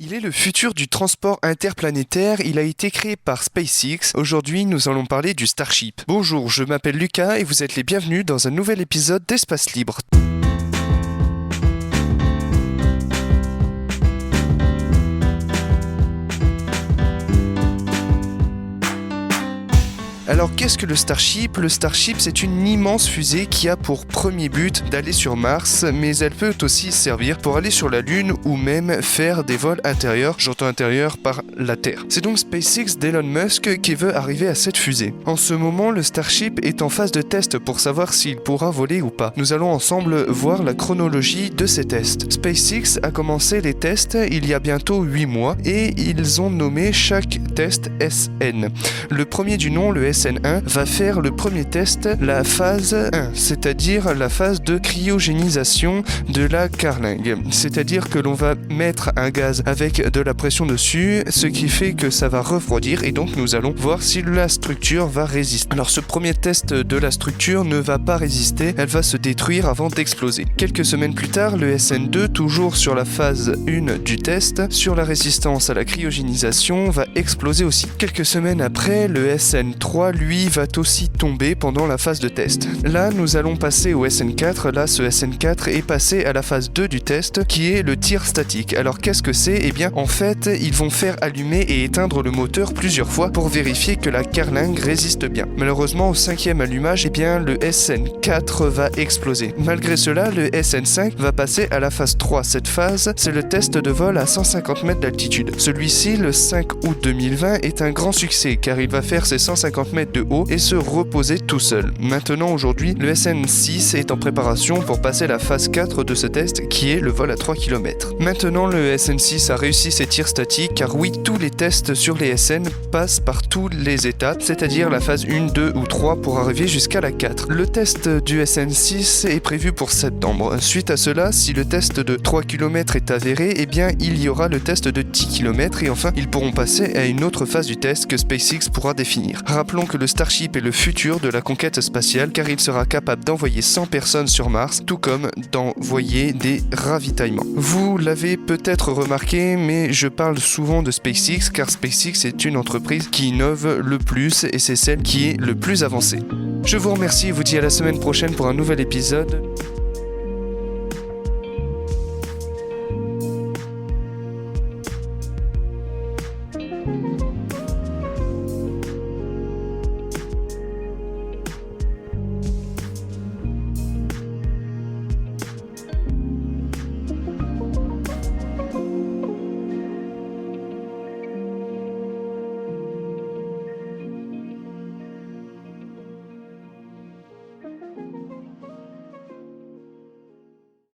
Il est le futur du transport interplanétaire, il a été créé par SpaceX. Aujourd'hui, nous allons parler du Starship. Bonjour, je m'appelle Lucas et vous êtes les bienvenus dans un nouvel épisode d'Espace Libre. Alors qu'est-ce que le Starship ? Le Starship, c'est une immense fusée qui a pour premier but d'aller sur Mars, mais elle peut aussi servir pour aller sur la Lune ou même faire des vols intérieurs, j'entends intérieur par la Terre. C'est donc SpaceX d'Elon Musk qui veut arriver à cette fusée. En ce moment, le Starship est en phase de test pour savoir s'il pourra voler ou pas. Nous allons ensemble voir la chronologie de ces tests. SpaceX a commencé les tests il y a bientôt 8 mois et ils ont nommé chaque test SN. Le premier du nom, le SN1, va faire le premier test, la phase 1, c'est-à-dire la phase de cryogénisation de la carlingue. C'est-à-dire que l'on va mettre un gaz avec de la pression dessus, ce qui fait que ça va refroidir et donc nous allons voir si la structure va résister. Alors ce premier test de la structure ne va pas résister, elle va se détruire avant d'exploser. Quelques semaines plus tard, le SN2, toujours sur la phase 1 du test, sur la résistance à la cryogénisation, va exploser aussi. Quelques semaines après, le SN3 lui va aussi tomber pendant la phase de test. Là, nous allons passer au SN4. Là, ce SN4 est passé à la phase 2 du test, qui est le tir statique. Alors, qu'est-ce que c'est ? Eh bien, en fait, ils vont faire allumer et éteindre le moteur plusieurs fois pour vérifier que la carlingue résiste bien. Malheureusement, au 5e allumage, eh bien, le SN4 va exploser. Malgré cela, le SN5 va passer à la phase 3. Cette phase, c'est le test de vol à 150 mètres d'altitude. Celui-ci, le 5 août 2020, est un grand succès, car il va faire ses 150 mètres de haut et se reposer tout seul. Maintenant, aujourd'hui, le SN6 est en préparation pour passer la phase 4 de ce test qui est le vol à 3 km. Maintenant, le SN6 a réussi ses tirs statiques car oui, tous les tests sur les SN passent par toutes les étapes, c'est-à-dire la phase 1, 2 ou 3 pour arriver jusqu'à la 4. Le test du SN6 est prévu pour septembre. Suite à cela, si le test de 3 km est avéré, eh bien, il y aura le test de 10 km et enfin, ils pourront passer à une autre phase du test que SpaceX pourra définir. Rappelons que le Starship est le futur de la conquête spatiale car il sera capable d'envoyer 100 personnes sur Mars, tout comme d'envoyer des ravitaillements. Vous l'avez peut-être remarqué, mais je parle souvent de SpaceX car SpaceX est une entreprise qui innove le plus et c'est celle qui est le plus avancée. Je vous remercie et vous dis à la semaine prochaine pour un nouvel épisode.